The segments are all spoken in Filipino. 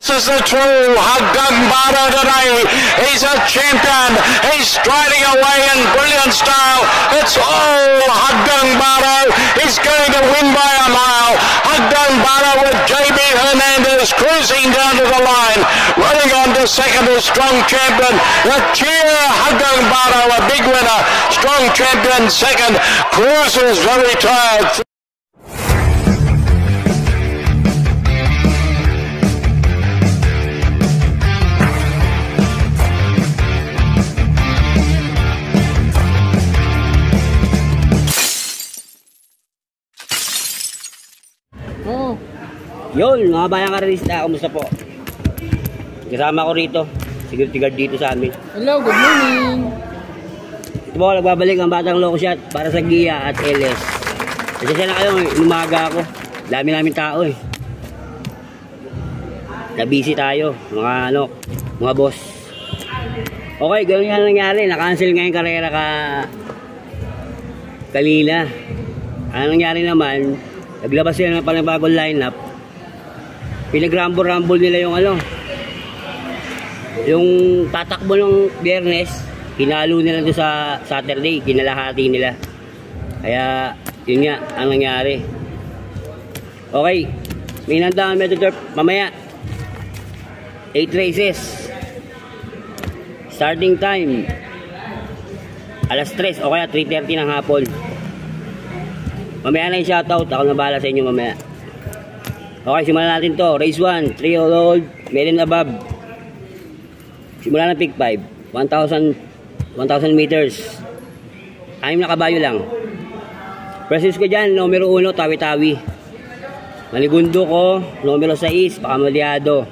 This is the true Hagangbada today. He's a champion. He's striding away in brilliant style. It's all Hagangbada. He's going to win by a mile. Hagangbada with JB Hernandez cruising down to the line. Running on to second is Strong Champion. The cheer Hagangbada, a big winner. Strong Champion second. Cruises very tired. Yun, mga bayang karalista, kumusta po? Kasama ko rito, security guard dito sa amin. Hello, good morning. Ito po, nagbabalik ang Batang Loco Shot para sa Gia at LS. Kasi siya na kayo, umaga ako. Dami namin tao eh. Na-busy tayo, mga boss. Okay, gano'n yan nangyari. Na-cancel nga yung karera kanina. Ano nangyari naman, naglabas sila ng panibagong lineup. Pinag-rumble nila yung tatakbo ng Biyernes, hinalo nila doon sa Saturday, kinalahati nila. Kaya yun nga ang nangyari. Okay, may nandang Metroturf mamaya 8 races, starting time alas 3 o kaya 3:30 ng hapon. Mamaya na yung shoutout, ako na bahala sa inyo mamaya. Okay, simulan natin to. Race 1, 3 year old, male and above. Simulan ng pick 5, 1,000 meters. 6 na kabayo lang. Presis ko dyan, numero 1, Tawi-Tawi. Maligundo ko, numero 6, Pakamuliado.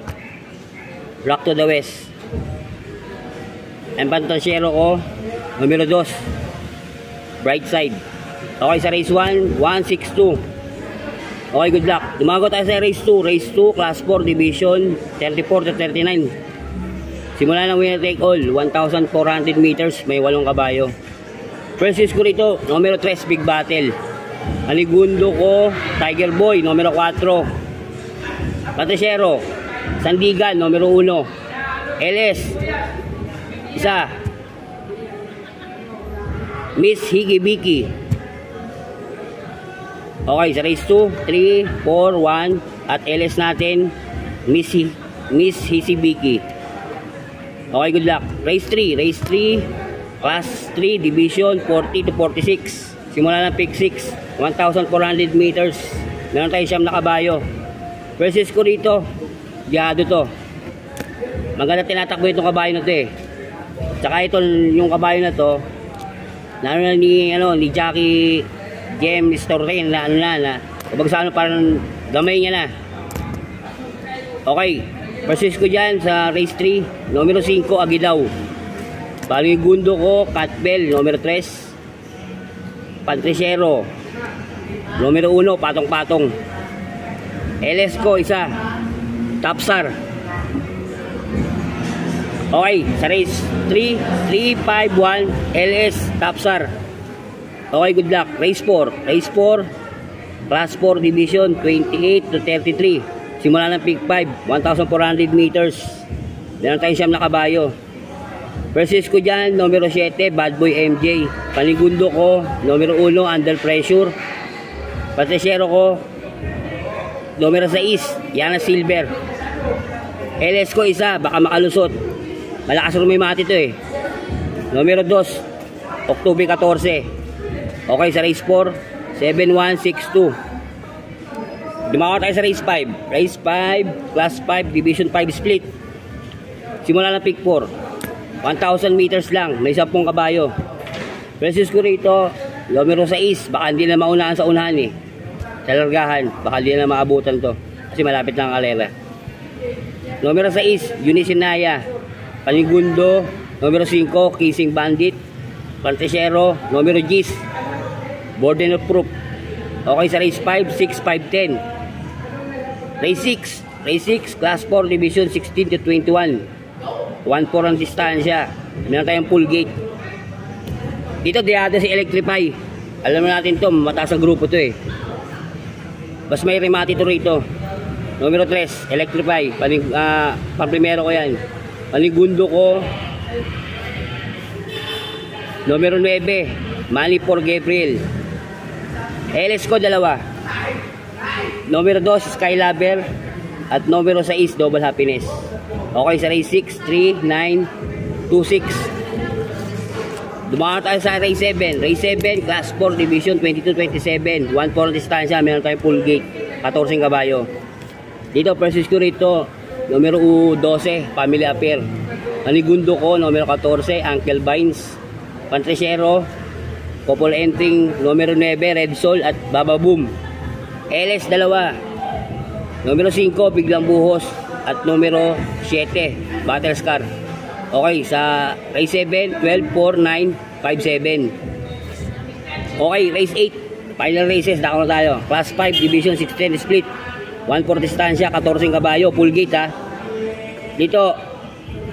Rock to the West. Ang pantasyero ko, numero 2, Bright Side. Okay, sa race 1, 162. Okay, good luck. Dumago tayo sa race 2. Race 2, class 4, division 34 to 39. Simula ng winner take all, 1,400 meters, may 8 kabayo. Francis ko rito, numero 3, Big Battle. Aligundo ko, Tiger Boy, numero 4. Patricio, Sandigan, numero 1. LS, isa. Miss Higibiki. Okay, sa race 2, 3, 4, 1 at LS natin, Miss Hisibiki. Okay, good luck. Race 3, class 3, division 40 to 46. Simula ng pick 6, 1,400 meters. Meron tayo 9 na kabayo. Versus ko rito, Diado to. Maganda tinatakbo itong kabayo na to eh. Tsaka ito, yung kabayo na to, ni Jackie Game Store rin na kapag sa parang gamay niya na. Okay, versus ko dyan sa race 3, numero 5, Agidaw. Paligundo ko, Catbell, numero 3. Patriciero, numero 1, Patong-Patong. LS ko, isa, Tapsar. Okay, sa race 3, 3, 5, 1, LS, Tapsar. Okay, good luck. Race 4, class 4, division 28 to 33. Simula ng pick 5, 1,400 meters. Meron tayo 9 na kabayo. Versus ko dyan, numero 7, Bad Boy MJ. Panigundo ko, numero 1, Under Pressure. Patriciero ko, numero 6, Yana Silver. LS ko isa, baka makalusot. Malakas rumimati to eh. Numero 2, October 14. Okay, sa race 4, 7162. Dumawa tayo sa race 5. Race 5, class 5, division 5 split. Simula ng pick 4. 1,000 meters lang, may 10 kabayo. Versus ko rito, numero 6, baka hindi na maunahan sa unahan eh. Sa largahan, baka hindi na maabutan to. Kasi malapit lang ang kalera. Numero 6, Unisinaya. Panigundo, numero 5, Kissing Bandit. Patriciero, numero 10, Burden of Proof. Okay, sa race 5, 6, 5, 10. Race 6, class 4, division 16 to 21. 1-4 ang distansya. Meron tayong full gate. Dito, Diada si Electrify. Alam natin to, mataas ang grupo to eh. Bas may remati to rito. Numero 3, Electrify. Pang-primero ko yan. Panigundo ko. Numero 9, Money for Gabriel. LS ko 2. Numero 2, Skylover. At numero 6, Double Happiness. Okay, sa race 6, 3, 9, 2, 6. Dumaan tayo sa race 7. Race 7, Class 4, Division 22-27. 1-4 distansya, meron tayong full gate. 14 kabayo. Dito, Francisco rito, numero 12, Family Affair. Panigundo ko, numero 14, Uncle Vines. Pantresero, couple entering, numero 9, Red Soul at Baba Boom. LS 2. Numero 5, Biglang Buhos. At numero 7, Battle Scar. Okay, sa race 7, 12, 4, 9, 5, 7. Okay, race 8. Final races, dako na tayo. Class 5, Division 610 split. 1-4 distansya, 14 kabayo, full gate ha. Dito,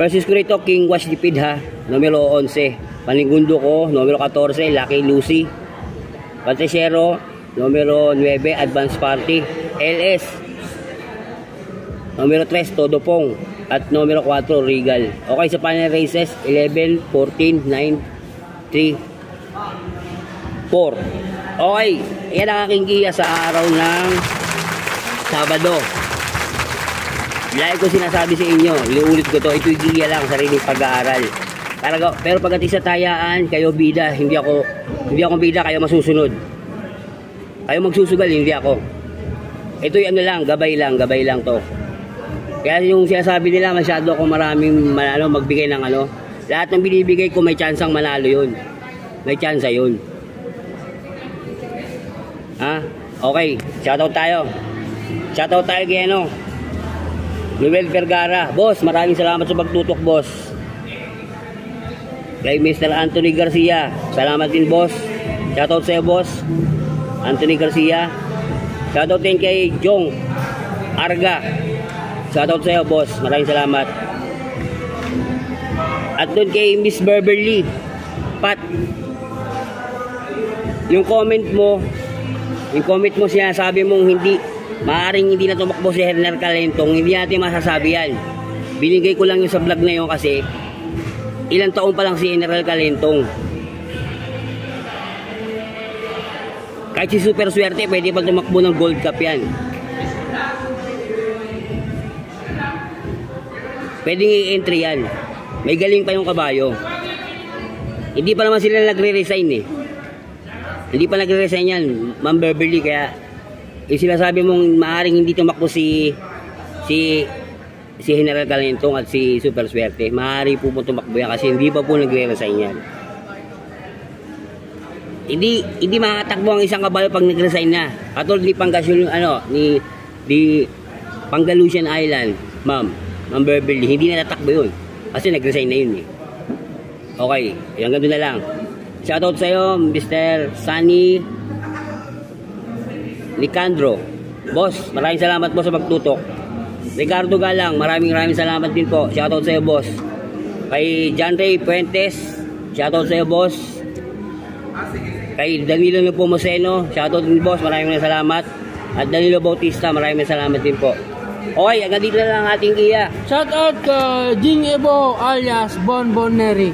Francisco rito, King Wash Dipid ha. Numero 11. Panigundo ko, numero 14, Lucky Lucy. Pantresero, numero 9, Advance Party. LS, numero 3, Todopong. At numero 4, Regal. Okay, sa final races, 11, 14, 9, 3, 4. Okay, yan ang aking giya sa araw ng Sabado. Lagi ko sinasabi sa inyo, iuulit ko to, ito'y giya lang, sariling pag-aaral. Pero pagdating sa tayaan, kayo bida, hindi ako bida, kayo masusunod. Kayo magsusugal, hindi ako. Ito'y ano lang, gabay lang to. Kaya yung sinasabi nila, masyado ako maraming magbigay ng ano. Lahat ng binibigay ko, may tsansang manalo yun. May tsansa yun. Ha? Okay, shoutout tayo. Shoutout tayo kay Noel Vergara. Boss, maraming salamat sa pagtutok, boss. Kay Mr. Anthony Garcia, salamat din, boss. Shoutout sa'yo, boss Anthony Garcia. Shoutout din kay Jong Arga. Shoutout sa'yo, boss. Maraming salamat. At doon kay Miss Beverly Pat, yung comment mo sinasabi mong maaaring hindi na tumakbo si Herner Calentong, hindi natin masasabi yan. Binigay ko lang yung sa vlog na yun kasi ilang taon pa lang si Herner Calentong. Kahit si Super Swerte pwede pa tumakbo ng Gold Cup yan. Pwedeng i-entry yan. May galing pa yung kabayo. Hindi pa naman sila nagre-resign eh. Hindi pa nagre-resign yan, Ma'am Beverly. Kaya sila sabi mong maaaring hindi tumakbo si General Calentong at si Super Swerte. Maaari po tumakbo yan kasi hindi pa po nagre-resign yan. Hindi makakatakbo ang isang kabayo pag nag-resign na. Katulad ni Pangalusian Island, Ma'am Beverly, hindi na natakbo yun. Kasi nag-resign na yun eh. Okay, yung ganito na lang. Shoutout sa'yo, Mr. Sunny Nicandro. Boss, maraming salamat po sa pagtutok. Ricardo Galang, maraming salamat din po. Shoutout sa'yo, boss. Kay John Ray Puentes, shoutout sa'yo, boss. Kay Danilo Nepomuceno, shoutout din, boss. Maraming salamat. At Danilo Bautista, maraming salamat din po. Okay, hanggang dito na lang ating iya. Shoutout kay Jing Ebo alias Bonbon Neri.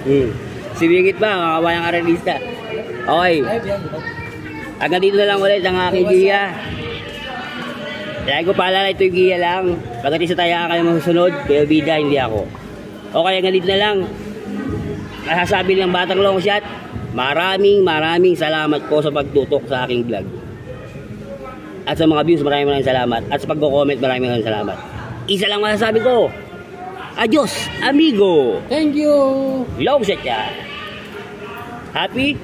Si Bingit ba, makakawayang aralista. Okay. Hanggang dito na lang ulit ang aking giya. Kaya ko paalala, ito'y giya lang. Pagdating sa taya kayo masusunod, kayo bida, hindi ako. Okay, hanggang dito na lang. Masasabi ng Batang Long Shot, maraming salamat po sa pagtutok sa aking vlog. At sa mga views, maraming salamat. At sa pagko-comment, maraming salamat. Isa lang masasabi ko. Adios, amigo. Thank you. Long Shot ya. Happy.